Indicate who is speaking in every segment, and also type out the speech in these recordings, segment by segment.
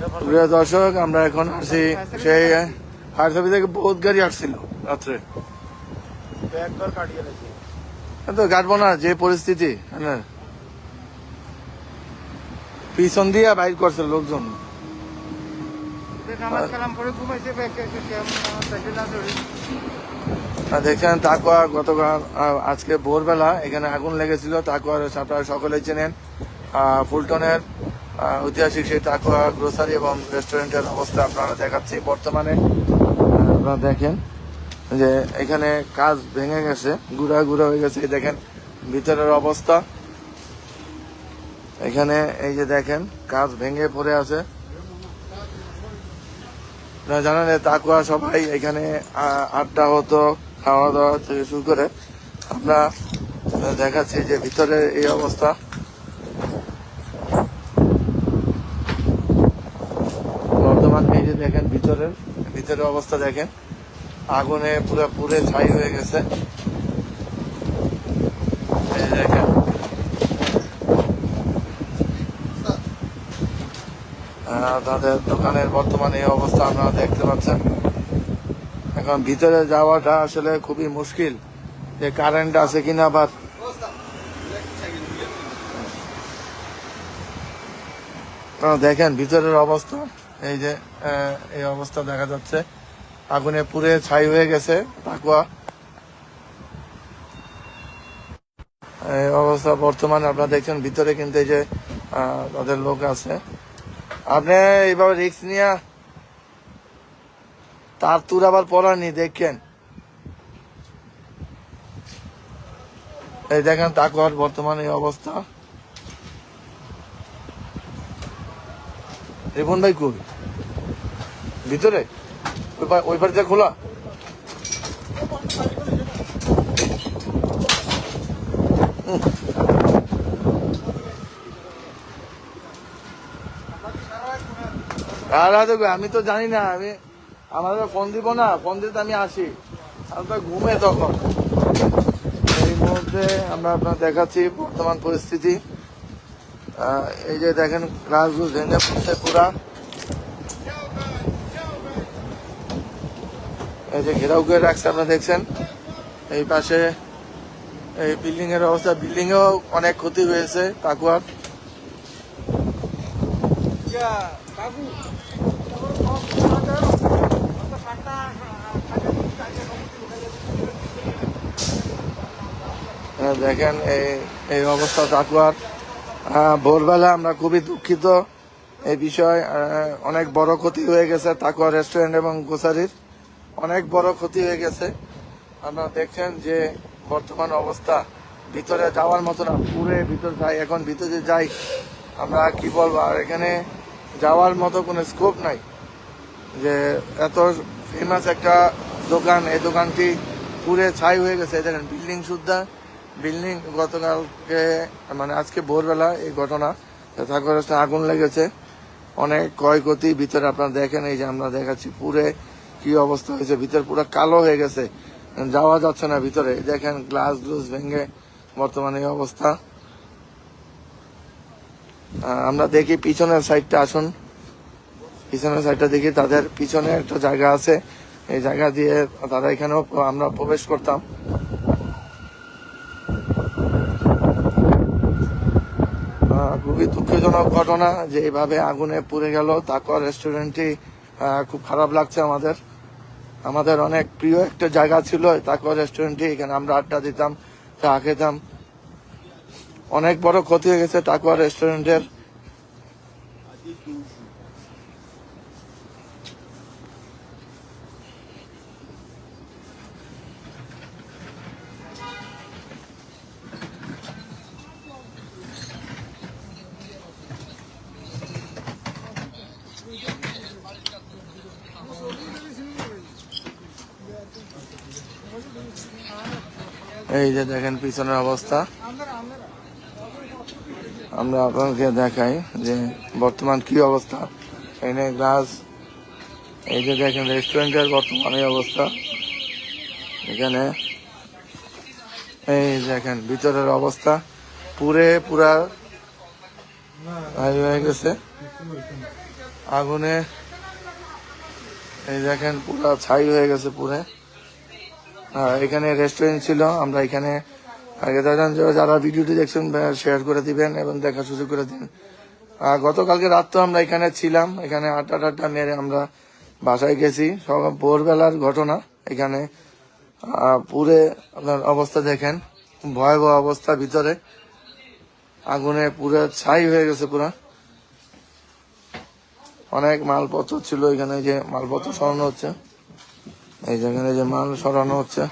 Speaker 1: প্রিয় দর্শক, আমরা এখন আসি সেই ফায়ার সার্ভিস থেকে বহুত গাড়ি আসছিল রাত্রে, তো কাটবো না যে পরিস্থিতি, হ্যাঁ পিছন দিয়ে বাইর করছে লোকজন। দেখছেন তাকুয়া গতকাল আজকে ভোরবেলা এখানে আগুন লেগেছিল। তাকুয়ার আপনারা সকলেই চেনেন, ফুলটনের ঐতিহাসিক সেই তাকুয়া গ্রোসারি এবং রেস্টুরেন্টের অবস্থা আপনারা দেখাচ্ছি বর্তমানে। আপনারা দেখেন যে এখানে কাজ ভেঙে গেছে, গুড়া গুড়া হয়ে গেছে। দেখেন ভিতরের অবস্থা, এখানে এই যে দেখেন কাজ ভেঙে পড়ে আছে। জানেন তাকুয়া সবাই এখানে আড্ডা হতো, খাওয়া দাওয়া থেকে শুরু করে। আমরা দেখাচ্ছি যে ভিতরে এই অবস্থা। বর্তমান এই যে দেখেন ভিতরের অবস্থা দেখেন, আগুনে পুরো পুড়ে ছাই হয়ে গেছে। এই যে দেখেন তাদের দোকানের বর্তমানে এই অবস্থা আপনারা দেখতে পাচ্ছেন। এখন ভিতরে যাওয়াটা আসলে খুবই মুশকিল, যে কারেন্ট আছে কিনা। বা দেখেন ভিতরের অবস্থা, এই যে এই অবস্থা দেখা যাচ্ছে, আগুনে পুড়ে ছাই হয়ে গেছে তাকুয়া। এই অবস্থা বর্তমানে আপনারা দেখছেন। ভিতরে কিন্তু এই যে তাদের লোক আছে। আপনি এইভাবে রিস্ক নিয়ে তার তুর আবার পড়ানি দেখেন। এই দেখেন তাকুয়ার বর্তমানে এই অবস্থা। রিপন ভাই কই? ভিতরে ওই বাড়িতে খোলা? আমি তো জানি না, আমাদের ফোন দিব না, ফোন দিতে আমি আসি, আমি তো ঘুমে তখন। এই মুহূর্তে আমরা আপনার দেখাচ্ছি বর্তমান পরিস্থিতি। এই যে দেখেন গ্লাসগুলো ভেঙে পড়ছে পুরা। এই যে ঘেরাও করে রাখছে আপনারা দেখছেন। এই পাশে এই বিল্ডিং এর অবস্থা, বিল্ডিং এও অনেক ক্ষতি হয়েছে তাকুয়ার। দেখেন এই অবস্থা তাকুয়ার। ভোরবেলা আমরা খুবই দুঃখিত এই বিষয়। অনেক বড় ক্ষতি হয়ে গেছে তাকুয়া রেস্টুরেন্ট এবং গ্রোসারির, অনেক বড় ক্ষতি হয়ে গেছে। আপনারা দেখছেন যে বর্তমান অবস্থা, ভিতরে যাওয়ার মতো না, পুরে ভিতরে যাই, এখন ভিতরে যাই আমরা কি বলবো, আর এখানে যাওয়ার মতো কোনো স্কোপ নাই। যে এত ফেমাস একটা দোকান, এই দোকানটি পুরে ছাই হয়ে গেছে। দেখেন বিল্ডিং সুদ্ধা, বিল্ডিং গতকালকে মানে আজকে ভোরবেলা এই ঘটনা, তারপরে আগুন লেগেছে, অনেক ক্ষয়ক্ষতি। ভিতরে আপনারা দেখেন, এই যে আমরা দেখাচ্ছি পুরে কি অবস্থা হয়েছে, ভিতরে পুরো কালো হয়ে গেছে, যাওয়া যাচ্ছে না ভিতরে। দেখেন গ্লাস ভেঙে বর্তমানে এই অবস্থা। আমরা দেখি পিছনের সাইডটা, আসুন পিছনের সাইডটা দেখি। তাদের পিছনে একটা জায়গা আছে, এই জায়গা দিয়ে তারা এখানেও আমরা প্রবেশ করতাম। খুবই দুঃখজনক ঘটনা যে এইভাবে আগুনে পুড়ে গেল তাকুয়া রেস্টুরেন্টটি। খুব খারাপ লাগছে আমাদের অনেক প্রিয় একটা জায়গা ছিল তাকুয়া রেস্টুরেন্টটি, এখানে আমরা আড্ডা দিতাম, চা খেতাম। অনেক বড় ক্ষতি হয়ে গেছে তাকুয়া রেস্টুরেন্টের। এই যে দেখেন পিছনের অবস্থা, আমরা আপনাকে দেখাই যে বর্তমান কি অবস্থা। এখানে গ্লাস, এই যে দেখেন রেস্টুরেন্টের বর্তমান এই অবস্থা। এখানে এই দেখেন ভিতরের অবস্থা, পুরা হয়ে গেছে। আগুনে এই দেখেন পুরো ছাই হয়ে গেছে পুরে। এখানে রেস্টুরেন্ট ছিল, আমরা এখানে আগে যারা ভিডিওটি দেখছেন শেয়ার করে দিবেন এবং দেখার সুযোগ করে দিন। গতকালকে রাত তো আমরা এখানে ছিলাম, এখানে আড্ডা মেরে আমরা বাসায় গেছি। সব ভোরবেলার ঘটনা। এখানে পুরে আপনার অবস্থা দেখেন, ভয়াবহ অবস্থা, ভিতরে আগুনে পুরো ছাই হয়ে গেছে পুরা। অনেক মালপত্র ছিল এখানে, যে মালপত্র সরানো হচ্ছে, এই যেখানে যে মাল সরানো হচ্ছে।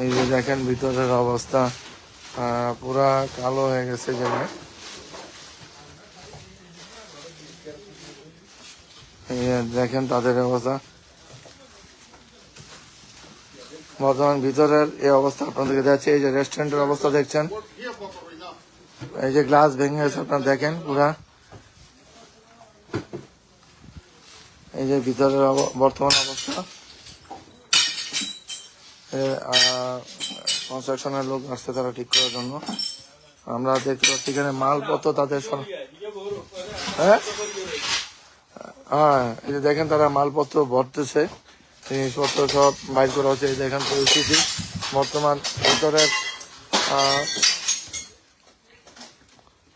Speaker 1: এই যে দেখেন ভিতরের অবস্থা পুরা কালো হয়ে গেছে জায়গায়। এই যে দেখেন তাদের অবস্থা বর্তমান ভিতরের এই অবস্থা আপনাদেরকে যাচ্ছে। এই যে রেস্টুরেন্টের অবস্থা দেখছেন, এই যে গ্লাস ভেঙে গেছে আপনারা দেখেন পুরা। এই যে ভিতরের বর্তমান অবস্থা। কনস্ট্রাকশনের লোক আসছে তারা ঠিক করার জন্য। আমরা দেখতে পাচ্ছি এখানে মালপত্র তাদের হ্যাঁ এই যে দেখেন তারা মালপত্র ভরতেছে, জিনিসপত্র সব বাইর করা হচ্ছে। এই দেখেন পরিস্থিতি বর্তমান ভিতরের।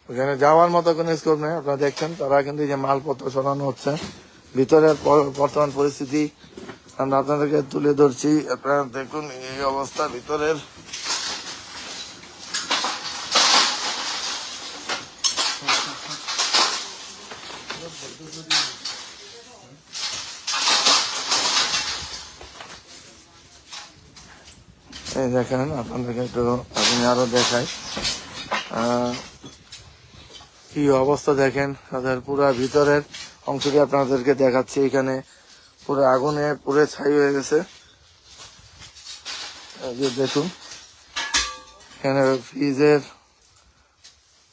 Speaker 1: এখানে যাওয়ার মতো কোনো স্কোপ নেই, আপনারা দেখছেন তারা কিন্তু এই যে মালপত্র সরানো হচ্ছে। ভিতরের বর্তমান পরিস্থিতি আমরা আপনাদেরকে তুলে ধরছি, আপনারা দেখুন এই অবস্থা ভিতরের। এই দেখেন আপনাদেরকে একটু আপনি আরো দেখাই কি অবস্থা দেখেন তাদের পুরা ভিতরের অংশটি আপনাদেরকে দেখাচ্ছি। এখানে পুরো আগুনে পুরে ছাই হয়ে গেছে। দেখুন এখানে ফ্রিজের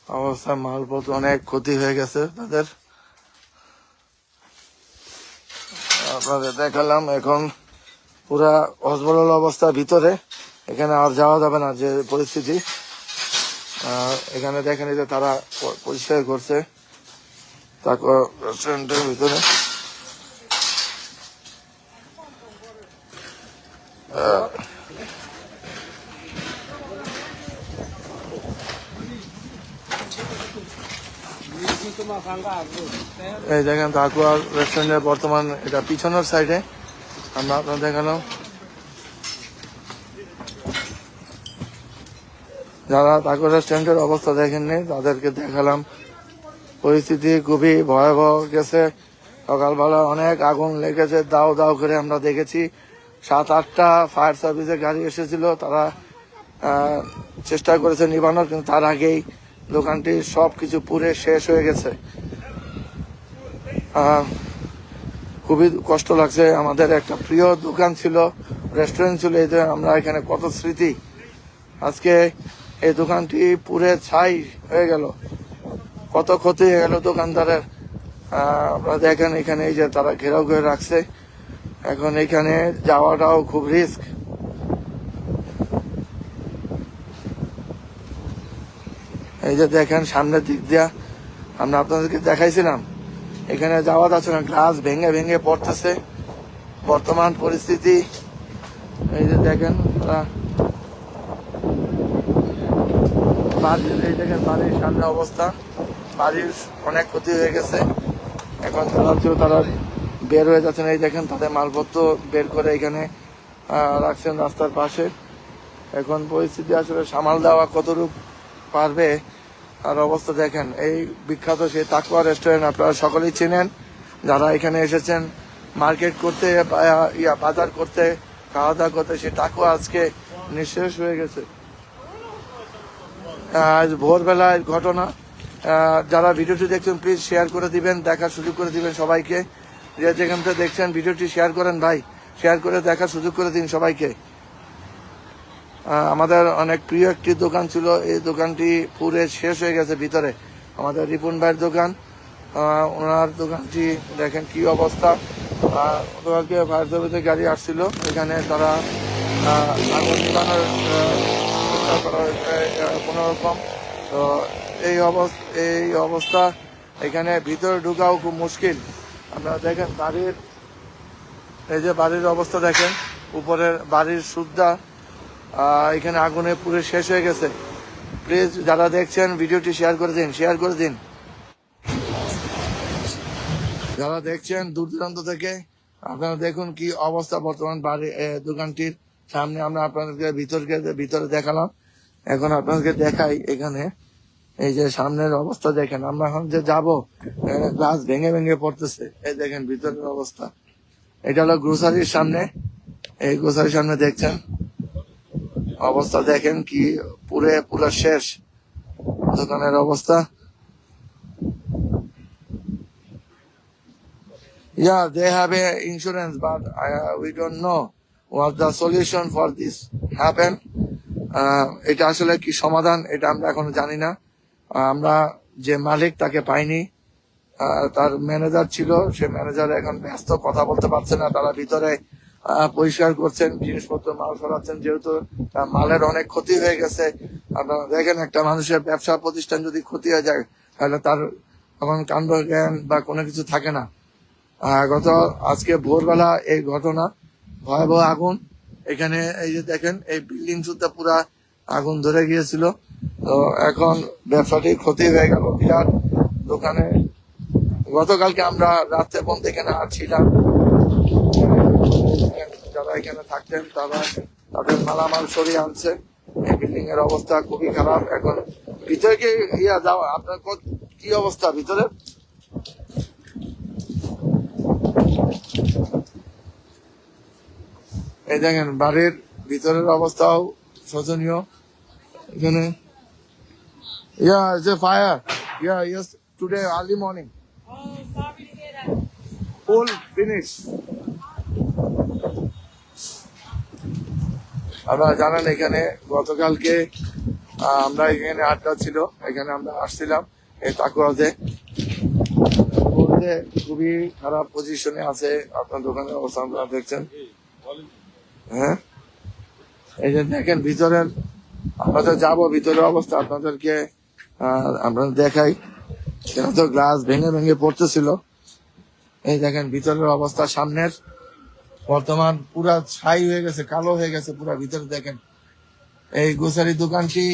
Speaker 1: অবস্থা, মালপত্র অনেক ক্ষতি হয়ে গেছে তাদের। আপনাদের দেখালাম এখন পুরা হজবরল অবস্থা ভিতরে, এখানে আর যাওয়া যাবে না যে পরিস্থিতি। এখানে দেখেন যে তারা পরিষ্কার করছে তারপর রেস্টুরেন্টের ভিতরে। এই দেখেন তাকুয়া রেস্টুরেন্টের বর্তমান এটা পিছনের সাইডে আমরা আপনার দেখালাম। যারা তাকুয়া রেস্টুরেন্টের অবস্থা দেখেননি তাদেরকে দেখালাম। পরিস্থিতি খুবই ভয়াবহ গেছে। সকালবেলা অনেক আগুন লেগেছে, দাও দাও করে আমরা দেখেছি। 7-8টা ফায়ার সার্ভিসের গাড়ি এসেছিল, তারা চেষ্টা করেছে নিবানোর, কিন্তু তার আগেই দোকানটি সবকিছু পুড়ে শেষ হয়ে গেছে। খুবই কষ্ট লাগছে। আমাদের একটা প্রিয় দোকান ছিল, রেস্টুরেন্ট ছিল, এই আমরা এখানে কত স্মৃতি, আজকে এই দোকানটি পুরে ছাই হয়ে গেল। কত ক্ষতি হয়ে গেল দোকানদারের। আপনারা দেখেন এখানে এই যে তারা ঘেরাও করে রাখছে, এখন এখানে যাওয়াটাও খুব রিস্ক। এই যে দেখেন সামনের দিক দিয়া আমরা আপনাদেরকে দেখাইছিলাম, এখানে যাওয়া যাচ্ছে না, গ্লাস ভেঙে ভেঙে পড়তেছে বর্তমান পরিস্থিতি। এই যে দেখেন এই দেখেন বাড়ির সামনে অবস্থা, বাড়ির অনেক ক্ষতি হয়ে গেছে। এখন তারা বের হয়ে যাচ্ছেন। এই দেখেন তাদের মালপত্র বের করে এখানে রাখছেন রাস্তার পাশে। এখন পরিস্থিতি আসলে সামাল দেওয়া কতটুকু পারবে আর অবস্থা দেখেন। এই বিখ্যাত সেই তাকুয়া রেস্টুরেন্ট আপনারা সকলেই চেনেন, যারা এখানে এসেছেন মার্কেট করতে, বাজার করতে, খাওয়া দাওয়া করতে, সেই তাকুয়া আজকে নিঃশেষ হয়ে গেছে। আজ ভোরবেলায় ঘটনা। যারা ভিডিওটি দেখছেন প্লিজ শেয়ার করে দিবেন, দেখার সুযোগ করে দিবেন সবাইকে। যে যেখান থেকে দেখছেন ভিডিওটি শেয়ার করেন ভাই, শেয়ার করে দেখার সুযোগ করে দিন সবাইকে। আমাদের অনেক প্রিয় একটি দোকান ছিল, এই দোকানটি পুরে শেষ হয়ে গেছে ভিতরে। আমাদের রিপুন ভাইয়ের দোকান, ওনার দোকানটি দেখেন কি অবস্থা। গতকালকে ফায়ার সার্ভিসের গাড়ি আসছিল, এখানে তারা আগুন নিবানোর চেষ্টা করা হয়েছে কোনো রকম। তো এই অবস্থা, এখানে ভিতরে ঢুকাও খুব মুশকিল। আপনারা দেখেন বাড়ির, এই যে বাড়ির অবস্থা দেখেন, উপরের বাড়ির সুদ্ধা এখানে আগুনে পুরো শেষ হয়ে গেছে। প্লিজ যারা দেখছেন ভিডিওটি শেয়ার করে দিন। যারা দেখছেন দূর দূরান্ত থেকে, আপনারা দেখুন কি অবস্থা বর্তমান বাড়ি দোকানটির সামনে। আমরা আপনাদেরকে ভিতরে দেখালাম, এখন আপনাদেরকে দেখাই এখানে এই যে সামনের অবস্থা দেখেন। আমরা এখন যে যাবো, গ্লাস ভেঙে পড়তেছে। এই দেখেন ভিতরের অবস্থা। এটা হলো গ্রোসারির সামনে, এই গ্রোসারির সামনে দেখছেন অবস্থা, দেখেন কি পুরো শেষ দোকানের অবস্থা। Yeah, they have a insurance, but we don't know what the solution for this happen. এটা আসলে কি সমাধান, এটা আমরা এখনো জানি না। আমরা যে মালিক তাকে পাইনি, তার ম্যানেজার ছিল, সে ম্যানেজার এখন ব্যস্ত, কথা বলতে পারছে না। তারা ভিতরে পরিষ্কার করছেন, জিনিসপত্র মাল সরাচ্ছেন, যেহেতু তার মালের অনেক ক্ষতি হয়ে গেছে। আপনারা দেখেন একটা মানুষের ব্যবসা প্রতিষ্ঠান যদি ক্ষতি হয়ে যায়, তাহলে তার তখন কাণ্ড জ্ঞান বা কোনো কিছু থাকে না। আজকে ভোরবেলা এই ঘটনা, ভয়াবহ আগুন। এখানে এই যে দেখেন এই বিল্ডিং সুদ্ধা পুরা আগুন ধরে গিয়েছিল। তো এখন ব্যবসাটি ক্ষতি হয়ে গেল বিরাট। দোকানে গতকালকে আমরা রাত্রে পর্যন্ত এখানে ছিলাম, যারা এখানে থাকতেন তারা তাদের মালামাল সরিয়ে আনছে। এই বিল্ডিং এর অবস্থা খুবই খারাপ। এখন ভিতরে কি যাও, আপনার কি অবস্থা ভিতরে? এই দেখেন বাড়ির ভিতরের অবস্থাও শোচনীয়। এখানে it's a fire. Yes, today early morning.
Speaker 2: Oh, sorry to hear that.
Speaker 1: Full finish. আপনারা জানেন এখানে গতকালকে আমরা এখানে আড্ডা ছিল, এখানে আমরা আসছিলাম এই তাকুয়াতে। খুবই খারাপ পজিশনে আছে আপনার দোকানের অবস্থা, আপনারা দেখছেন। হ্যাঁ, এই যে দেখেন ভিতরের, আমরা তো যাবো ভিতরের অবস্থা আপনাদেরকে আমরা দেখাই। এটা তো গ্লাস ভেঙে পড়তেছিল। এই দেখেন ভিতরের অবস্থা, সামনের বর্তমান পুরা ছাই হয়ে গেছে, কালো হয়ে গেছে পুরা ভিতরে। দেখেন এই গ্রোসারি দোকানটি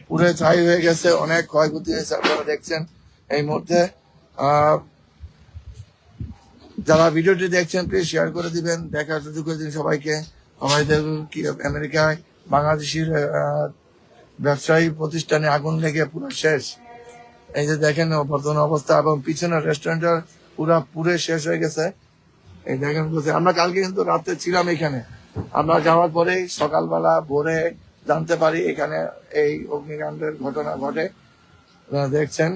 Speaker 1: পুরো ছাই হয়ে গেছে, অনেক ক্ষয়ক্ষতি হয়েছে আপনারা দেখছেন এই মুহূর্তে। যারা ভিডিওটি দেখছেন প্লিজ শেয়ার করে দিবেন, দেখার সুযোগ করে দিন সবাইকে। আমাদের কি আমেরিকায় বাংলাদেশের ব্যবসায়ী প্রতিষ্ঠানে আগুন লেগে পুরো শেষ। এই যে দেখেন বর্তমান অবস্থা, এবং পিছনের রেস্টুরেন্টটা পুরো শেষ হয়ে গেছে। এই দেখেন, আমরা কালকে কিন্তু রাতে ছিলাম এখানে। আমরা যাওয়ার পরেই সকালবেলা ভোরে জানতে পারি এখানে এই অগ্নিকাণ্ডের ঘটনা ঘটে। দেখছেন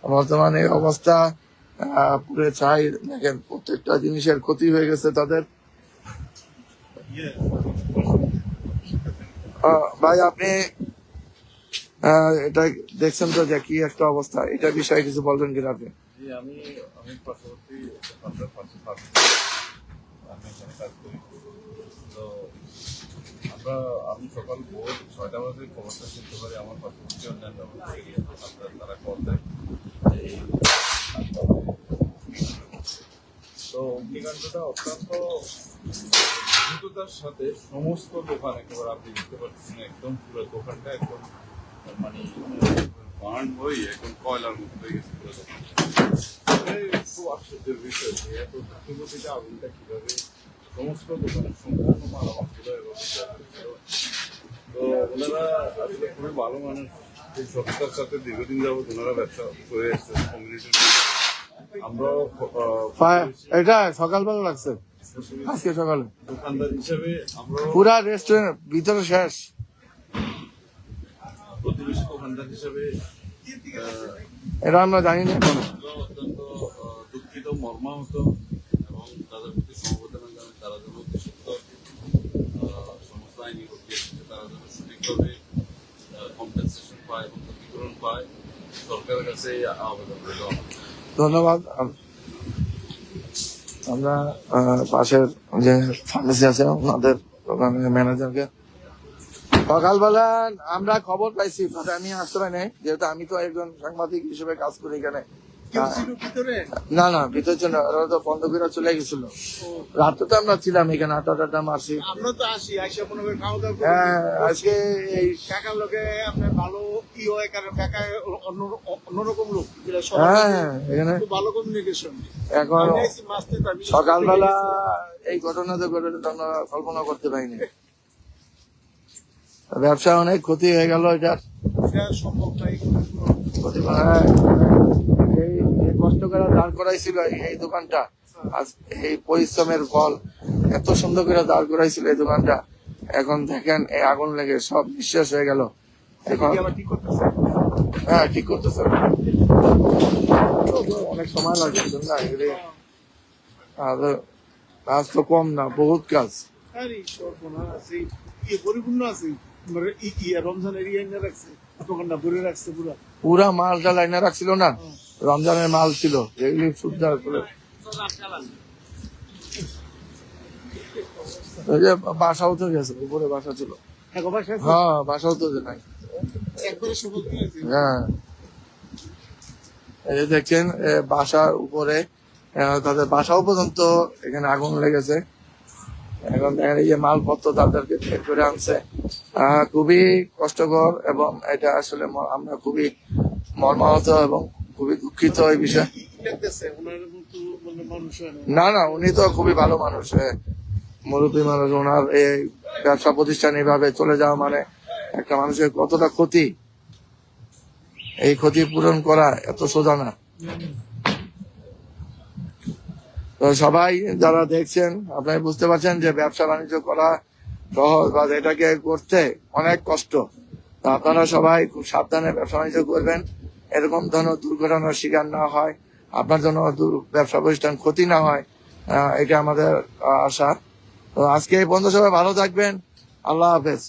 Speaker 1: বর্তমানে এই অবস্থা, পুরো ছাই। দেখেন প্রত্যেকটা জিনিসের ক্ষতি হয়ে গেছে তাদের। ভাই আপনি এটা দেখছেন তো যে কি একটা অবস্থা, এটা বিষয়ে কিছু বলবেন কিনা আপনি?
Speaker 3: আমি পার্শ্ববর্তী আমি এখানে কাজ করি। তো আমি সকাল ভোর 6টা বাজে খবরটা শুনতে পারি আমার পার্শ্ববর্তী অন্যান্য তারা কল দেয়। তো অগ্নিকাণ্ডটা অত্যন্ত দ্রুততার সাথে সমস্ত দোকান একেবারে আপনি দেখতে পাচ্ছেন, একদম পুরো দোকানটা একদম মানে বার্ন হয়ে একদম কয়লার মতো হয়ে গেছে পুরো দোকান। খুব আশ্চর্যের বিষয় যে এত দ্রুতগতিতে আগুনটা কিভাবে সমস্ত দোকানের সম্পূর্ণ মালামাল ছিল এবং তো ওনারা আসলে খুবই ভালো মানুষ, এই সততার সাথে দীর্ঘদিন যাবত ওনারা ব্যবসা করে এসছে কমিউনিটির। আমরাও
Speaker 1: এটা সকালবেলা লাগছে, আজকে সকালে
Speaker 3: দোকানদার হিসেবে আমরা
Speaker 1: পুরা রেস্টুরেন্ট ভিতরে শেষ।
Speaker 3: প্রতিবেশী দোকানদার হিসেবে
Speaker 1: এটা আমরা জানি না এখন।
Speaker 3: অত্যন্ত দুঃখিত, মর্মাহত এবং তাদের প্রতি সমবেদনা জানাই। তারা যেন অতি সত্তর সমস্ত আইনি প্রক্রিয়া তারা যেন সঠিকভাবে কম্পেনসেশন পায় এবং ক্ষতিপূরণ পায় সরকারের কাছে আবেদন রইল।
Speaker 1: ধন্যবাদ। আমরা পাশের যে ফার্মেসি আছে ওনাদের দোকানের ম্যানেজারকে সকালবেলা আমরা খবর পাইছি, আমি আসতে নেই, যেহেতু আমি তো একজন সাংবাদিক হিসেবে কাজ করি এখানে। না না, ভিতর ছিল না, ওরা তো বন্ধ করে চলে গেছিল। রাতে তো আমরা ছিলাম এখানে, আটা মারছি।
Speaker 4: আমরা তো আসি আইসা মনে করি খাওয়া দাওয়া করি।
Speaker 1: হ্যাঁ, আজকে এই
Speaker 4: কাকার লোকে আপনার ভালো ই হয়, কারণ কাকা অন্যরকম লোক, যেটা সবার
Speaker 1: হ্যাঁ এখানে
Speaker 4: খুব ভালো কমিউনিকেশন।
Speaker 1: এখন সকালবেলা এই ঘটনা তো ঘটে আমরা কল্পনা করতে পারিনি। ব্যবসা অনেক ক্ষতি হয়ে গেল এটার।
Speaker 4: সম্ভব নাই।
Speaker 1: হ্যাঁ, এই এই কষ্ট করে দাঁড় করাইছিল এই দোকানটা, আজ এই পরিশ্রমের ফল, এত সুন্দর করে দাঁড় করাইছিল এই দোকানটা, এখন দেখেন এই আগুন লেগে সব নিঃশেষ হয়ে গেল। এখন
Speaker 4: আবার ঠিক করতেছে।
Speaker 1: হ্যাঁ ঠিক করতেছে, অনেক সময় লাগছে না এগুলি, আর কাজ তো কম না, বহুত কাজ।
Speaker 4: আরে সর্বনাশ আছে, পরিপূর্ণ আছে। রমজান এরিয়া এনে রাখছে, দোকানটা ভরে রাখছে পুরা।
Speaker 1: পুরা মালটা লাইনে রাখছিল না, রমজানের মাল ছিল যেগুলি সুদ্ধার করে। ওই যে বাসাও তো গেছে, উপরে বাসা ছিল। হ্যাঁ বাসাও তো নাই।
Speaker 4: একবারে সফল দিয়েছে।
Speaker 1: হ্যাঁ, এই যে দেখছেন বাসার উপরে তাদের বাসাও পর্যন্ত এখানে আগুন লেগেছে। এখন দেখেন এই যে মালপত্র তাদেরকে বের করে আনছে, খুবই কষ্টকর, এবং এটা আসলে আমরা খুবই মর্মাহত এবং খুবই দুঃখিত এই বিষয়ে।
Speaker 4: লাগতেছে ওনার মতো মানে মানুষ হয় না।
Speaker 1: না না, উনি তো খুবই ভালো মানুষ, মুরব্বী মানুষ। ওনার এই ব্যবসা প্রতিষ্ঠান এইভাবে চলে যাওয়া মানে একটা মানুষের কতটা ক্ষতি, এই ক্ষতি পূরণ করা এত সোজা না। তো সবাই যারা দেখছেন, আপনারা বুঝতে পারছেন যে ব্যবসা বাণিজ্য করা সহজ, বা এটাকে করতে অনেক কষ্ট। তো আপনারা সবাই খুব সাবধানে ব্যবসা বাণিজ্য করবেন, এরকম ধরনের দুর্ঘটনার শিকার না হয়, আপনার জন্য ব্যবসা প্রতিষ্ঠান ক্ষতি না হয়, এটা আমাদের আশা। তো আজকে এই পর্যন্ত সবাই ভালো থাকবেন, আল্লাহ হাফেজ।